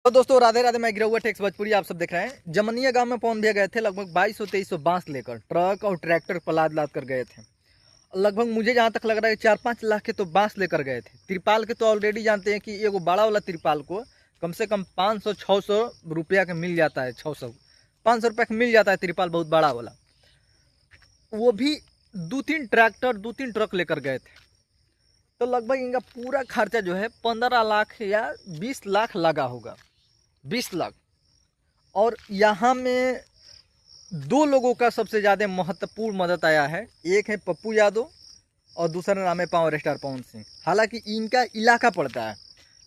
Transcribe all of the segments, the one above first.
तो दोस्तों राधे राधे, मैं गिरा हुआ टेक्स भोजपुरी आप सब देख रहे हैं। जमनिया गांव में पहुंच भी गए थे। लगभग 2200-2300 बांस लेकर ट्रक और ट्रैक्टर पर लाद लाद कर गए थे। लगभग मुझे जहां तक लग रहा है 4-5 लाख के तो बांस लेकर गए थे। तिरपाल के तो ऑलरेडी जानते हैं कि एगो बड़ा वाला तिरपाल को कम से कम 500-600 रुपया का मिल जाता है। 600-500 रुपया का मिल जाता है तिरपाल, बहुत बड़ा वाला। वो भी 2-3 ट्रैक्टर 2-3 ट्रक लेकर गए थे। तो लगभग इनका पूरा खर्चा जो है 15 लाख या 20 लाख लगा होगा। 20 लाख। और यहाँ में दो लोगों का सबसे ज़्यादा महत्वपूर्ण मदद आया है। एक है पप्पू यादव और दूसरा नाम है पावर स्टार पवन सिंह। हालांकि इनका इलाका पड़ता है,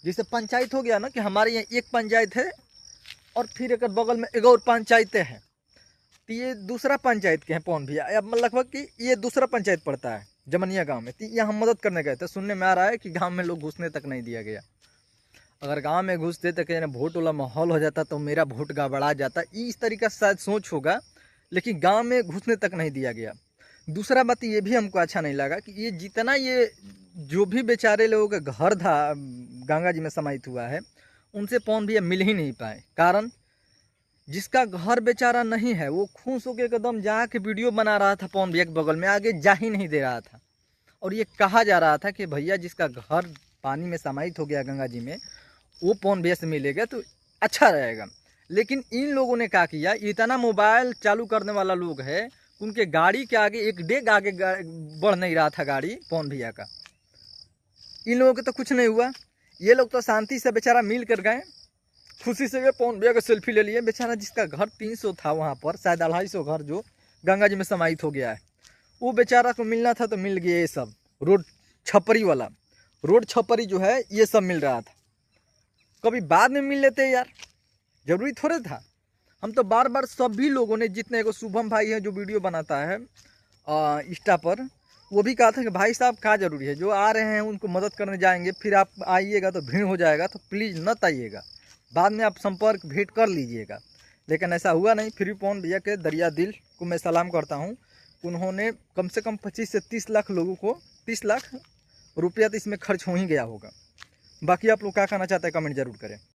जैसे पंचायत हो गया ना कि हमारे यहाँ एक पंचायत है और फिर एक बगल में एक और पंचायतें हैं। तो ये दूसरा पंचायत के हैं पवन भैया। अब लगभग कि ये दूसरा पंचायत पड़ता है जमनिया गांव में। तो यहाँ हम मदद करने गए थे। सुनने में आ रहा है कि गांव में लोग घुसने तक नहीं दिया गया। अगर गांव में घुसते तो कहीं वोट वाला माहौल हो जाता तो मेरा वोट गड़बड़ा जाता, इस तरीका से शायद सोच होगा। लेकिन गांव में घुसने तक नहीं दिया गया। दूसरा बात ये भी हमको अच्छा नहीं लगा कि ये जितना ये जो भी बेचारे लोगों का घर था गंगा जी में समाहित हुआ है, उनसे पवन भैया मिल ही नहीं पाए। कारण जिसका घर बेचारा नहीं है वो खुश होकर एकदम जाके वीडियो बना रहा था पवन भैया के बगल में, आगे जा ही नहीं दे रहा था। और ये कहा जा रहा था कि भैया जिसका घर पानी में समाहित हो गया गंगा जी में, वो पवन भैया से मिलेगा तो अच्छा रहेगा। लेकिन इन लोगों ने क्या किया, इतना मोबाइल चालू करने वाला लोग है, उनके गाड़ी के आगे एक डेग आगे बढ़ नहीं रहा था गाड़ी पवन भैया का। इन लोगों को तो कुछ नहीं हुआ। ये लोग तो शांति से बेचारा मिल कर गए, खुशी से पवन भैया का सेल्फी ले लिए। बेचारा जिसका घर 300 था वहाँ पर, शायद 250 घर जो गंगा जी में समाहित हो गया है, वो बेचारा को मिलना था तो मिल गया। ये सब रोड छपरी वाला, रोड छपरी जो है ये सब मिल रहा था। कभी बाद में मिल लेते यार, जरूरी थोड़े था। हम तो बार बार सभी लोगों ने, जितने को शुभम भाई है जो वीडियो बनाता है इंस्टा पर, वो भी कहा था कि भाई साहब क्या जरूरी है, जो आ रहे हैं उनको मदद करने जाएंगे, फिर आप आइएगा तो भीड़ हो जाएगा, तो प्लीज़ मत आइएगा, बाद में आप संपर्क भेंट कर लीजिएगा। लेकिन ऐसा हुआ नहीं। फिर भी पवन भैया के दरिया दिल को मैं सलाम करता हूँ। उन्होंने कम से कम 25 से 30 लाख लोगों को, 30 लाख रुपया तो इसमें खर्च हो ही गया होगा। बाकी आप लोग क्या कहना चाहते हैं कमेंट जरूर करें।